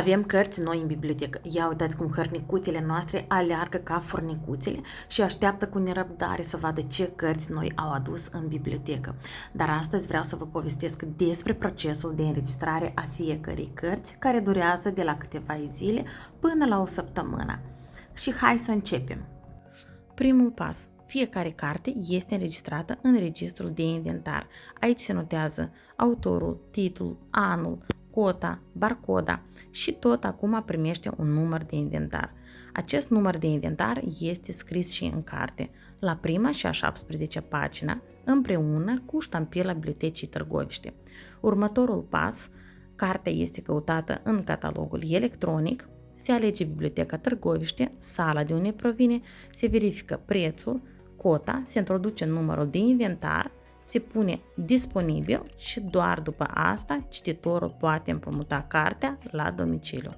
Avem cărți noi în bibliotecă. Ia uitați cum hărnicuțele noastre aleargă ca furnicuțele și așteaptă cu nerăbdare să vadă ce cărți noi au adus în bibliotecă. Dar astăzi vreau să vă povestesc despre procesul de înregistrare a fiecărei cărți, care durează de la câteva zile până la o săptămână. Și hai să începem! Primul pas. Fiecare carte este înregistrată în registrul de inventar. Aici se notează autorul, titlul, anul, cota, barcoda și tot acum primește un număr de inventar. Acest număr de inventar este scris și în carte, la prima și a 17-a pagină, împreună cu ștampila Bibliotecii Târgoviște. Următorul pas, cartea este căutată în catalogul electronic, se alege Biblioteca Târgoviște, sala de unde provine, se verifică prețul, cota, se introduce numărul de inventar, se pune disponibil și doar după asta cititorul poate împrumuta cartea la domiciliu.